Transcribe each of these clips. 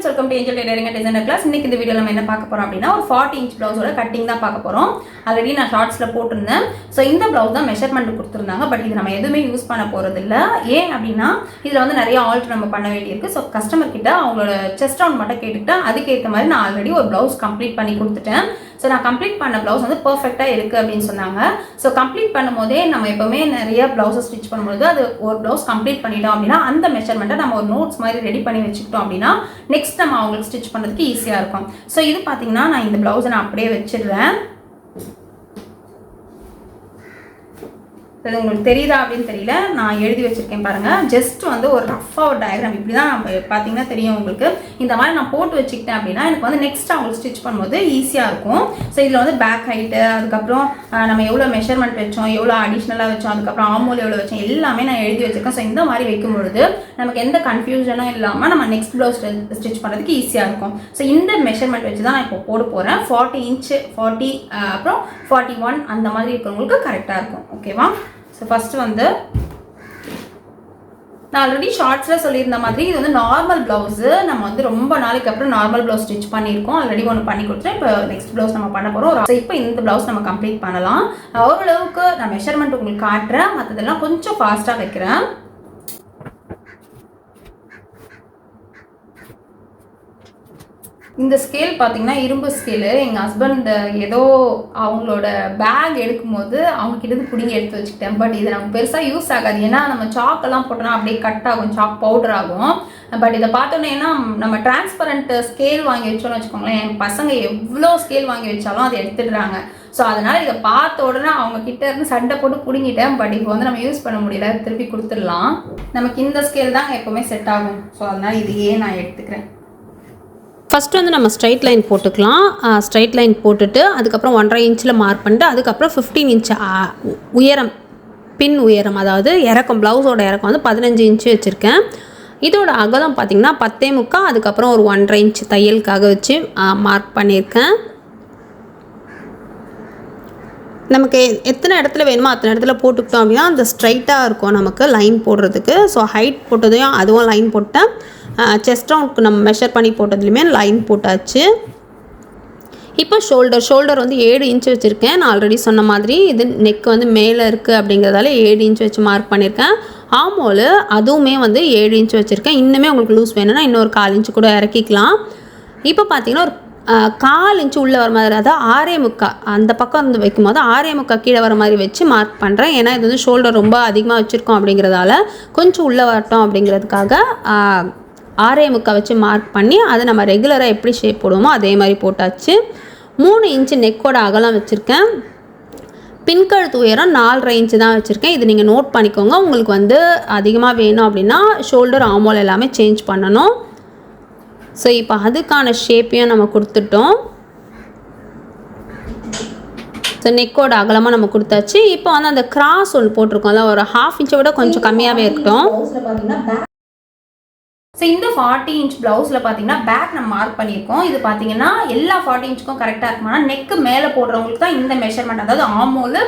Friends, welcome to Angel tailoring and designer class. இன்னைக்கு இந்த வீடியோல நம்ம என்ன பார்க்க போறோம் அப்படின்னா ஒரு 40 இன்ச் பிளவுஸோட கட்டிங் தான் பார்க்க போறோம். ஆல்ரெடி நான் ஷார்ட்ஸ்ல போட்டிருந்தேன். ஸோ இந்த பிளவுஸ் தான் மெஷர்மெண்ட் கொடுத்துருந்தாங்க. பட் இது நம்ம எதுவுமே யூஸ் பண்ண போறது இல்லை. ஏன் அப்படின்னா இதுல வந்து நிறைய ஆல்டர் நம்ம பண்ண வேண்டியிருக்கு. ஸோ கஸ்டமர் கிட்ட அவங்களோட செஸ்ட் ரவுண்ட் மட்டும் கேட்டுக்கிட்டா அதுக்கேற்ற மாதிரி நான் ஆல்ரெடி ஒரு பிளவுஸ் கம்ப்ளீட் பண்ணி கொடுத்துட்டேன். ஸோ நான் கம்ப்ளீட் பண்ண பிளவுஸ் வந்து பர்ஃபெக்டாக இருக்குது அப்படின்னு சொன்னாங்க. ஸோ கம்ப்ளீட் பண்ணும்போதே நம்ம எப்போவுமே நிறைய பிளவுஸை ஸ்டிச் பண்ணும்போது அது ஒரு பிளவுஸ் கம்ப்ளீட் பண்ணிட்டோம் அப்படின்னா அந்த மெஷர்மெண்ட்டை நம்ம ஒரு நோட்ஸ் மாதிரி ரெடி பண்ணி வச்சுக்கிட்டோம் அப்படின்னா நெக்ஸ்ட் நம்ம அவங்களுக்கு ஸ்டிச் பண்ணுறதுக்கு ஈஸியாக இருக்கும். ஸோ இது பார்த்தீங்கன்னா நான் இந்த பிளவுஸை நான் அப்படியே வச்சிடுறேன். இது உங்களுக்கு தெரியுதா அப்படின்னு தெரியல, நான் எழுதி வச்சிருக்கேன் பாருங்க. ஜஸ்ட் வந்து ஒரு ரஃபாக ஒரு டயக்ராம் இப்படி தான் நம்ம பார்த்தீங்கன்னா தெரியும் உங்களுக்கு. இந்த மாதிரி நான் போட்டு வச்சுக்கிட்டேன் அப்படின்னா எனக்கு வந்து நெக்ஸ்ட் அவங்களுக்கு ஸ்டிச் பண்ணும்போது ஈஸியாக இருக்கும். ஸோ இதில் வந்து பேக் ஹைட்டு, அதுக்கப்புறம் நம்ம எவ்வளோ மெஷர்மெண்ட் வச்சோம், எவ்வளோ அடிஷ்னலாக வச்சோம், அதுக்கப்புறம் ஆமோல் எவ்வளோ வச்சோம் எல்லாமே நான் எழுதி வச்சிருக்கேன். ஸோ இந்த மாதிரி வைக்கும் பொழுது நமக்கு எந்த கன்ஃபியூஷனும் இல்லாமல் நம்ம நெக்ஸ்ட் ப்ளவுஸ் ஸ்டிச் பண்ணுறதுக்கு ஈஸியாக இருக்கும். ஸோ இந்த மெஷர்மெண்ட் வச்சு தான் நான் இப்போ போட போகிறேன். 40 இன்ச்சு 40 அப்புறம் 41 அந்த மாதிரி இருக்கிறவங்களுக்கு கரெக்டாக இருக்கும். ஓகேவா? ஸோ ஃபஸ்ட்டு வந்து நான் ஆல்ரெடி ஷார்ட்ஸில் சொல்லியிருந்த மாதிரி இது வந்து நார்மல் ப்ளவுஸு. நம்ம வந்து ரொம்ப நாளைக்கு அப்புறம் நார்மல் ப்ளவுஸ் ஸ்டிச் பண்ணியிருக்கோம். ஆல்ரெடி ஒன்று பண்ணி கொடுத்துட்டேன். இப்போ நெக்ஸ்ட் ப்ளவுஸ் நம்ம பண்ண போகிறோம். ஸோ இப்போ இந்த ப்ளவுஸ் நம்ம கம்ப்ளீட் பண்ணலாம். ஓரளவுக்கு நான் மெஷர்மெண்ட் உங்களுக்கு காட்டுறேன், மற்றதெல்லாம் கொஞ்சம் ஃபாஸ்ட்டாக வைக்கிறேன். இந்த ஸ்கேல் பார்த்தீங்கன்னா இரும்பு ஸ்கேலு. எங்கள் ஹஸ்பண்ட் ஏதோ அவங்களோட பேக் எடுக்கும்போது அவங்ககிட்ட பிடிங்கி எடுத்து வச்சுக்கிட்டேன். பட் இது நமக்கு பெருசாக யூஸ் ஆகாது. ஏன்னா நம்ம சாக்கெல்லாம் போட்டோம்னா அப்படியே கட் ஆகும், சாக் பவுடர் ஆகும். பட் இதை பார்த்தோன்னேன்னா நம்ம டிரான்ஸ்பரண்ட் ஸ்கேல் வாங்கி வச்சோன்னு வச்சுக்கோங்களேன், என் பசங்க எவ்வளோ ஸ்கேல் வாங்கி வச்சாலும் அதை எடுத்துடுறாங்க. ஸோ அதனால் இதை பார்த்த உடனே அவங்க கிட்ட இருந்து சண்டை போட்டு பிடிங்கிட்டேன். பட் இப்போ வந்து நம்ம யூஸ் பண்ண முடியல, திருப்பி கொடுத்துடலாம். நமக்கு இந்த ஸ்கேல் தான் எப்போவுமே செட் ஆகும். ஸோ அதனால் இதையே நான் எடுத்துக்கிறேன். ஃபஸ்ட்டு வந்து நம்ம ஸ்ட்ரைட் லைன் போட்டுக்கலாம். ஸ்ட்ரைட் லைன் போட்டுட்டு அதுக்கப்புறம் 1.5 இன்ச்சில் மார்க் பண்ணிட்டு அதுக்கப்புறம் 15 இன்ச் உயரம், பின் உயரம், அதாவது இறக்கம், ப்ளவுஸோட இறக்கம் வந்து 15 இன்ச்சு வச்சுருக்கேன். இதோட அகலம் பார்த்திங்கன்னா 10.25, அதுக்கப்புறம் ஒரு 1.5 இன்ச் தையலுக்காக வச்சு மார்க் பண்ணியிருக்கேன். நமக்கு எத்தனை இடத்துல வேணுமோ அத்தனை இடத்துல போட்டுக்கிட்டோம் அப்படின்னா அந்த ஸ்ட்ரைட்டாக இருக்கும் நமக்கு லைன் போடுறதுக்கு. ஸோ ஹைட் போட்டதையும் அதுவும் லைன் போட்டேன். செஸ்ட் ரவுண்டுக்கு நம்ம மெஷர் பண்ணி போட்டதுலையுமே லைன் போட்டாச்சு. இப்போ ஷோல்டர் வந்து 7 இன்ச் வச்சுருக்கேன். நான் ஆல்ரெடி சொன்ன மாதிரி இது நெக் வந்து மேலே இருக்குது அப்படிங்கிறதால 7 இன்ச் வச்சு மார்க் பண்ணியிருக்கேன். ஆமோல் அதுவுமே வந்து 7 இன்ச் வச்சுருக்கேன். இன்னுமே உங்களுக்கு லூஸ் வேணும்னா இன்னொரு 1/4 இன்ச்சு கூட இறக்கிக்கலாம். இப்போ பார்த்தீங்கன்னா ஒரு 1/4 இன்ச்சு உள்ளே வர மாதிரி, அதாவது 6.25 அந்த பக்கம் வந்து வைக்கும்போது 6.25 கீழே வர மாதிரி வச்சு மார்க் பண்ணுறேன். ஏன்னா இது வந்து ஷோல்டர் ரொம்ப அதிகமாக வச்சுருக்கோம் அப்படிங்கிறதால கொஞ்சம் உள்ளே வரட்டும் அப்படிங்கிறதுக்காக 6.25 வச்சு மார்க் பண்ணி அதை நம்ம ரெகுலராக எப்படி ஷேப் போடுவோமோ அதே மாதிரி போட்டாச்சு. 3 இன்ச்சு நெக்கோட அகலம் வச்சுருக்கேன். பின்கழுத்து உயரம் 4.5 இன்ச்சு தான் வச்சுருக்கேன். இது நீங்கள் நோட் பண்ணிக்கோங்க. உங்களுக்கு வந்து அதிகமாக வேணும் அப்படின்னா ஷோல்டர், ஆமோல் எல்லாமே சேஞ்ச் பண்ணணும். ஸோ இப்போ அதுக்கான ஷேப்பையும் நம்ம கொடுத்துட்டோம். ஸோ நெக்கோட அகலமாக நம்ம கொடுத்தாச்சு. இப்போ வந்து அந்த கிராஸ் ஒன்று போட்டிருக்கோம்ல, ஒரு 1/2 இன்ச்சை விட கொஞ்சம் கம்மியாகவே இருக்கட்டும். ஸோ இந்த 40 இன்ச் ப்ளவுஸில் பார்த்தீங்கன்னா பேக் நம்ம மார்க் பண்ணியிருக்கோம். இது பார்த்தீங்கன்னா எல்லா 40 இன்ச்சுக்கும் கரெக்டாக இருக்குமானா நெக்கு மேலே போடுறவங்களுக்கு தான் இந்த மெஷர்மெண்ட், அதாவது ஆமோல்,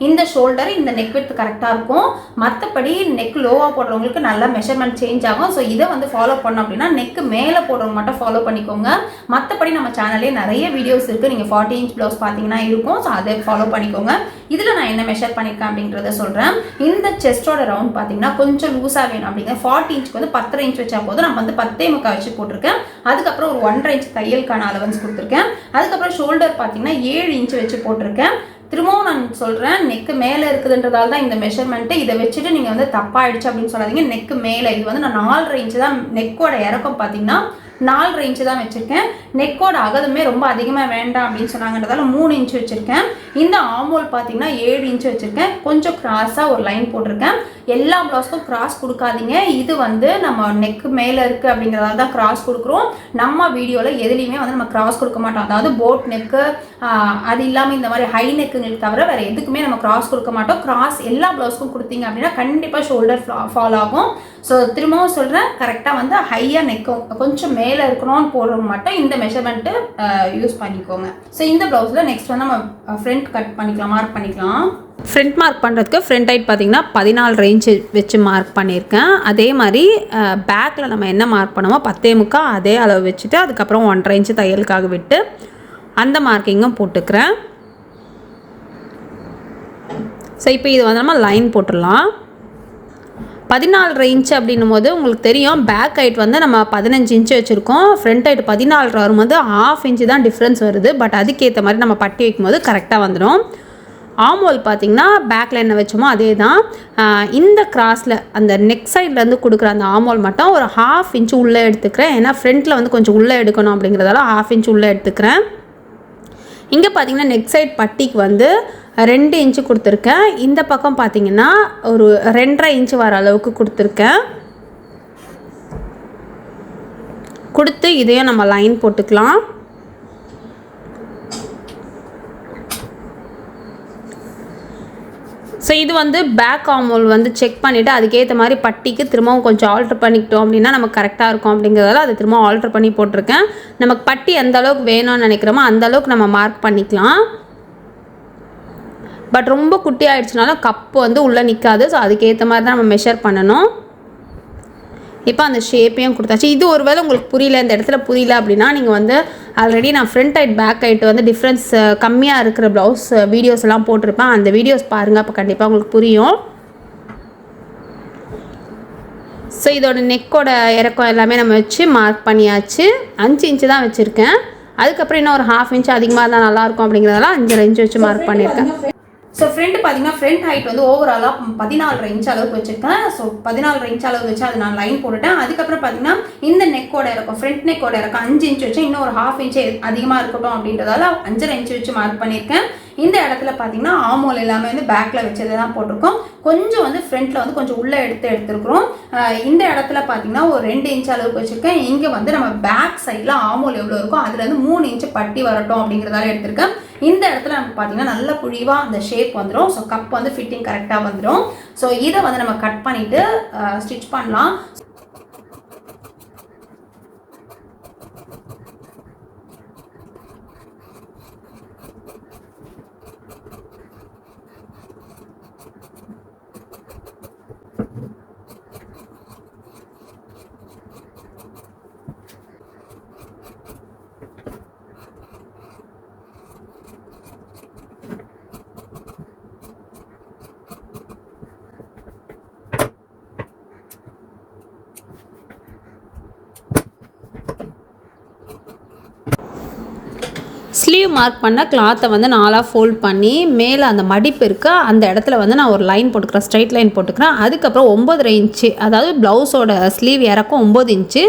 இந்த ஷோல்டர், இந்த நெக் விட்த் கரெக்டாக இருக்கும். மற்றபடி நெக் லோவாக போடுறவங்களுக்கு நல்லா மெஷர்மெண்ட் சேஞ்ச் ஆகும். ஸோ இதை வந்து ஃபாலோ பண்ணோம் அப்படின்னா நெக்கு மேலே போடுறவங்க மட்டும் ஃபாலோ பண்ணிக்கோங்க. மற்றபடி நம்ம சேனல்லே நிறைய வீடியோஸ் இருக்குது. நீங்கள் 40 இன்ச் ப்ளவுஸ் பார்த்தீங்கன்னா இருக்கும். ஸோ அதை ஃபாலோ பண்ணிக்கோங்க. இதில் நான் என்ன மெஷர் பண்ணியிருக்கேன் அப்படின்றத சொல்கிறேன். இந்த செஸ்டோட ரவுண்ட் பார்த்தீங்கன்னா கொஞ்சம் லூஸாக வேணும் அப்படிங்கிற 40 இன்ச்சுக்கு வந்து 10.5 இன்ச் வச்சா போதும். நம்ம வந்து 10.25 வச்சு போட்டிருக்கேன். அதுக்கப்புறம் ஒரு 1.5 இன்ச் தையலுக்கான அலவன்ஸ் கொடுத்துருக்கேன். அதுக்கப்புறம் ஷோல்டர் பார்த்தீங்கன்னா 7 இன்ச் வச்சு போட்டிருக்கேன். திரும்பவும் நான் சொல்கிறேன், நெக்கு மேலே இருக்குதுன்றதால தான் இந்த மெஷர்மெண்ட்டு. இதை வச்சுட்டு நீங்கள் வந்து தப்பாயிடுச்சு அப்படின்னு சொல்லாதீங்க. நெக்கு மேலே இது வந்து நான் 4.5 இன்ச்சு தான் நெக்கோட இறக்கம் பார்த்தீங்கன்னா 4.5 இன்ச்சு தான் வச்சுருக்கேன். நெக்கோட அகலமே ரொம்ப அதிகமாக வேண்டாம் அப்படின்னு சொன்னாங்கன்றதால 3 இன்ச்சு வச்சுருக்கேன். இந்த ஆமோல் பார்த்தீங்கன்னா 7 இன்ச்சு வச்சுருக்கேன். கொஞ்சம் கிராஸாக ஒரு லைன் போட்டிருக்கேன். எல்லா ப்ளவுஸ்க்கும் கிராஸ் கொடுக்காதீங்க. இது வந்து நம்ம நெக்கு மேலே இருக்குது அப்படிங்கிறதால தான் கிராஸ் கொடுக்குறோம். நம்ம வீடியோவில் எதுலேயுமே வந்து நம்ம கிராஸ் கொடுக்க மாட்டோம். அதாவது போட் நெக்கு அது இல்லாமல் இந்த மாதிரி ஹை நெக்குங்களுக்கு தவிர வேறு எதுக்குமே நம்ம கிராஸ் கொடுக்க மாட்டோம். கிராஸ் எல்லா ப்ளவுஸ்க்கும் கொடுத்தீங்க அப்படின்னா கண்டிப்பாக ஷோல்டர் ஃபால் ஆகும். ஸோ திரும்பவும் சொல்கிறேன், கரெக்டாக வந்து ஹையாக நெக்கும் கொஞ்சம் மேலே இருக்கணும்னு போடுறவங்க மட்டும் இந்த மெஷர்மெண்ட்டு யூஸ் பண்ணிக்கோங்க. ஸோ இந்த ப்ளவுஸில் நெக்ஸ்ட் வந்து நம்ம ஃப்ரண்ட் கட் பண்ணிக்கலாம், மார்க் பண்ணிக்கலாம். ஃப்ரண்ட் மார்க் பண்ணுறதுக்கு ஃப்ரண்ட் ஹைட் பார்த்திங்கன்னா 14 ரேஞ்சு வச்சு மார்க் பண்ணியிருக்கேன். அதே மாதிரி பேக்கில் நம்ம என்ன மார்க் பண்ணுமோ 10.25 அதே அளவு வச்சுட்டு அதுக்கப்புறம் 1.5 இன்ச்சு தையலுக்காக விட்டு அந்த மார்க்கிங்கும் போட்டுக்கிறேன். ஸோ இப்போ இது வந்து நம்ம லைன் போட்டுடலாம். 14 இன்ச்சு அப்படின்னும் போது உங்களுக்கு தெரியும் பேக் ஹைட் வந்து நம்ம 15 இன்ச்சு வச்சுருக்கோம். ஃப்ரண்ட் ஹைட் 14 வரும்போது 1/2 இன்ச்சு தான் டிஃப்ரென்ஸ் வருது. பட் அதுக்கேற்ற மாதிரி நம்ம பட்டி வைக்கும்போது கரெக்டாக வந்துடும். ஆமோல் பார்த்திங்கன்னா பேக்கில் என்ன வச்சோமோ அதே தான். இந்த கிராஸில் அந்த நெக் சைட்லேருந்து கொடுக்குற அந்த ஆமோல் மட்டும் ஒரு 1/2 இன்ச்சு உள்ளே எடுத்துக்கிறேன். ஏன்னா ஃப்ரண்ட்டில் வந்து கொஞ்சம் உள்ளே எடுக்கணும் அப்படிங்கிறதால 1/2 இன்ச்சு உள்ளே எடுத்துக்கிறேன். இங்கே பார்த்திங்கன்னா நெக் சைட் பட்டிக்கு வந்து 2 இன்ச்சு கொடுத்துருக்கேன். இந்த பக்கம் பார்த்திங்கன்னா ஒரு 2.5 இன்ச்சு வர அளவுக்கு கொடுத்துருக்கேன். கொடுத்து இதையும் நம்ம லைன் போட்டுக்கலாம். ஸோ இது வந்து பேக் ஆமோல் வந்து செக் பண்ணிவிட்டு அதுக்கேற்ற மாதிரி பட்டிக்கு திரும்பவும் கொஞ்சம் ஆல்ட்ரு பண்ணிக்கிட்டோம் அப்படின்னா நமக்கு கரெக்டாக இருக்கும் அப்படிங்கிறதால அதை திரும்ப ஆல்ட்ரு பண்ணி போட்டிருக்கேன். நமக்கு பட்டி எந்த அளவுக்கு வேணும்னு நினைக்கிறோமோ அந்த அளவுக்கு நம்ம மார்க் பண்ணிக்கலாம். பட் ரொம்ப குட்டி ஆகிடுச்சுனாலும் கப்பு வந்து உள்ளே நிற்காது. ஸோ அதுக்கேற்ற மாதிரி தான் நம்ம மெஷர் பண்ணணும். இப்போ அந்த ஷேப்பையும் கொடுத்தாச்சு. இது ஒரு வேளை உங்களுக்கு புரியல, இந்த இடத்துல புரியல அப்படின்னா நீங்கள் வந்து ஆல்ரெடி நான் ஃப்ரண்ட் ஹைட் பேக் ஹைட் வந்து டிஃப்ரென்ஸ் கம்மியாக இருக்கிற ப்ளவுஸ் வீடியோஸ் எல்லாம் போட்டிருப்பேன். அந்த வீடியோஸ் பாருங்கள், அப்போ கண்டிப்பாக உங்களுக்கு புரியும். ஸோ இதோட நெக்கோட இறக்கம் எல்லாமே நம்ம வச்சு மார்க் பண்ணியாச்சு. 5 இன்ச்சு தான் வச்சுருக்கேன். அதுக்கப்புறம் இன்னும் ஒரு 1/2 இன்ச்சு அதிகமாக தான் நல்லாயிருக்கும் அப்படிங்கிறதால 5.5 இன்ச்சு வச்சு மார்க் பண்ணியிருக்கேன். ஸோ ஃப்ரண்ட் பார்த்தீங்கன்னா ஃப்ரண்ட் ஹைட் வந்து ஓவராலாக 14 இன்ச் அளவுக்கு வச்சுருக்கேன். ஸோ 14 இன்ச் அளவு வச்சு அதை நான் லைன் போட்டுட்டேன். அதுக்கப்புறம் பார்த்தீங்கன்னா இந்த நெக்கோட இறக்கம் ஃப்ரண்ட் நெக்கோட இறக்கம் 5 இன்ச் வச்சு இன்னும் ஒரு 1/2 இன்ச்சு அதிகமாக இருக்கட்டும் அப்படின்றதால 5.5 இன்ச்சு வச்சு மார்க் பண்ணியிருக்கேன். இந்த இடத்துல பார்த்தீங்கன்னா ஆமோல் எல்லாமே வந்து பேக்கில் வச்சதை தான் போட்டிருக்கோம். கொஞ்சம் வந்து ஃப்ரண்ட்டில் வந்து கொஞ்சம் உள்ளே எடுத்துருக்குறோம். இந்த இடத்துல பார்த்தீங்கன்னா ஒரு 2 இன்ச் அளவுக்கு வச்சுருக்கேன். இங்கே வந்து நம்ம பேக் சைடில் ஆமோல் எவ்வளோ இருக்கோ அதுலேருந்து 3 இன்ச்சு பட்டி வரட்டும் அப்படிங்கிறதால எடுத்திருக்கேன். இந்த இடத்துல நமக்கு பார்த்தீங்கன்னா நல்ல புழிவாக அந்த ஷேப் வந்துடும். ஸோ கப் வந்து ஃபிட்டிங் கரெக்டாக வந்துடும். ஸோ இதை வந்து நம்ம கட் பண்ணிவிட்டு ஸ்டிச் பண்ணலாம். ஸ்லீவ் மார்க் பண்ண கிளாத்தை வந்து 4ஆக ஃபோல்ட் பண்ணி மேலே அந்த மடிப்பு இருக்குது அந்த இடத்துல வந்து நான் ஒரு லைன் போட்டுக்கிறேன், ஸ்ட்ரைட் லைன் போட்டுக்கிறேன். அதுக்கப்புறம் 9.5 இன்ச்சு, அதாவது ப்ளவுஸோட ஸ்லீவ் இறக்கம் 9 இன்ச்சு,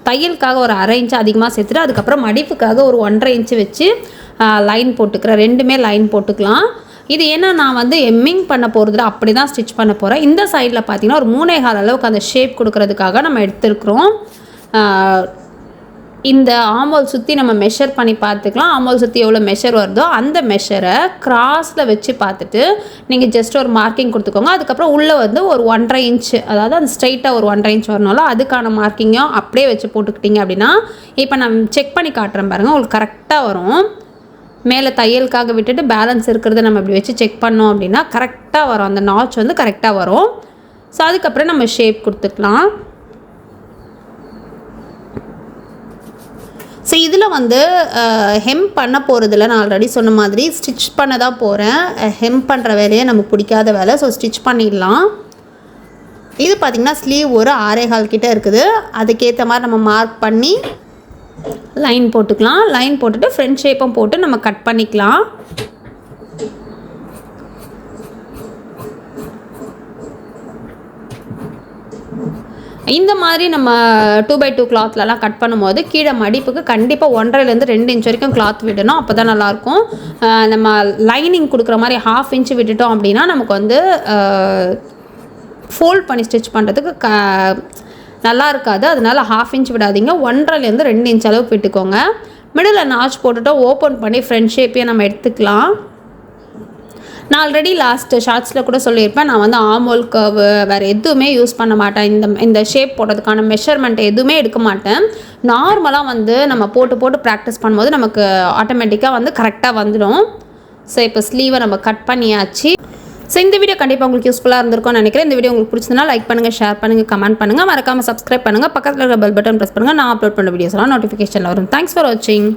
தையலுக்காக ஒரு 1/2 இன்ச்சு அதிகமாக சேர்த்துட்டு அதுக்கப்புறம் மடிப்புக்காக ஒரு 1.5 இன்ச்சு வச்சு லைன் போட்டுக்கிறேன். ரெண்டுமே லைன் போட்டுக்கலாம். இது ஏன்னா நான் வந்து எம்மிங் பண்ண போகிறதுல அப்படி தான் ஸ்டிச் பண்ண போகிறேன். இந்த சைடில் பார்த்திங்கன்னா ஒரு 3.25 அளவுக்கு அந்த ஷேப் கொடுக்கறதுக்காக நம்ம எடுத்துருக்குறோம். இந்த ஆமோல் சுற்றி நம்ம மெஷர் பண்ணி பார்த்துக்கலாம். ஆமோல் சுற்றி எவ்வளோ மெஷர் வருதோ அந்த மெஷரை கிராஸில் வச்சு பார்த்துட்டு நீங்கள் ஜஸ்ட் ஒரு மார்க்கிங் கொடுத்துக்கோங்க. அதுக்கப்புறம் உள்ளே வந்து ஒரு 1.5 இன்ச்சு, அதாவது அந்த ஸ்ட்ரைட்டாக ஒரு 1.5 இன்ச் வரணும்ல, அதுக்கான மார்க்கிங்கும் அப்படியே வச்சு போட்டுக்கிட்டிங்க அப்படின்னா இப்போ நான் செக் பண்ணி காட்டுறேன் பாருங்கள், உங்களுக்கு கரெக்டாக வரும். மேலே தையலுக்காக விட்டுட்டு பேலன்ஸ் இருக்கிறத நம்ம இப்படி வச்சு செக் பண்ணோம் அப்படின்னா கரெக்டாக வரும். அந்த நாச் வந்து கரெக்டாக வரும். ஸோ அதுக்கப்புறம் நம்ம ஷேப் கொடுத்துக்கலாம். ஸோ இதில் வந்து ஹெம் பண்ண போகிறதில்ல, நான் ஆல்ரெடி சொன்ன மாதிரி ஸ்டிச் பண்ண தான் போகிறேன். ஹெம் பண்ணுற வேலையை நமக்கு பிடிக்காத வேலை. ஸோ ஸ்டிச் பண்ணிடலாம். இது பார்த்திங்கன்னா ஸ்லீவ் ஒரு 6.25 கிட்ட இருக்குது. அதுக்கேற்ற மாதிரி நம்ம மார்க் பண்ணி லைன் போட்டுக்கலாம். லைன் போட்டுட்டு ஃப்ரண்ட் ஷேப்பும் போட்டு நம்ம கட் பண்ணிக்கலாம். இந்த மாதிரி நம்ம 2x2 கிளாத்லலாம் கட் பண்ணும்போது கீழே மடிப்புக்கு கண்டிப்பாக 1.5லேருந்து 2 இன்ச் வரைக்கும் கிளாத் விடணும். அப்போ தான் நல்லாயிருக்கும். நம்ம லைனிங் கொடுக்குற மாதிரி 1/2 இன்ச் விட்டுட்டோம் அப்படின்னா நமக்கு வந்து ஃபோல்ட் பண்ணி ஸ்டிச் பண்ணுறதுக்கு நல்லா இருக்காது. அதனால் 1/2 இன்ச் விடாதீங்க, 1.5லேருந்து 2 இன்ச் அளவுக்கு விட்டுக்கோங்க. மிடில் நாச் போட்டுட்டு ஓப்பன் பண்ணி ஃப்ரண்ட் ஷேப்பையும் நம்ம எடுத்துக்கலாம். நான் ஆல்ரெடி லாஸ்ட் ஷார்ட்ஸில் கூட சொல்லியிருப்பேன், நான் வந்து ஆமோல் கர்வு வேறு எதுவுமே யூஸ் பண்ண மாட்டேன். இந்த ஷேப் போடுறதுக்கான மெஷர்மெண்ட் எதுவுமே எடுக்க மாட்டேன். நார்மலாக வந்து நம்ம போட்டு ப்ராக்டிஸ் பண்ணும்போது நமக்கு ஆட்டோமேட்டிக்காக வந்து கரெக்டாக வந்துடும். ஸோ இப்போ ஸ்லீவை நம்ம கட் பண்ணியாச்சு. ஸோ இந்த வீடியோ கண்டிப்பாக உங்களுக்கு யூஸ்ஃபுல்லாக இருந்திருக்கும்னு நினைக்கிறேன். இந்த வீடியோ உங்களுக்கு பிடிச்சதுனா லைக் பண்ணுங்கள், ஷேர் பண்ணுங்கள், கமெண்ட் பண்ணுங்கள், மறக்காமல் சப்ஸ்கிரைப் பண்ணுங்கள், பக்கத்தில் இருக்கிற பெல் பட்டன் ப்ரெஸ் பண்ணுங்கள். நான் அப்லோட் பண்ண வீடியோஸ்லாம் நோட்டிஃபிகேஷன் வரும். தேங்க்ஸ் ஃபார் வாட்சிங்.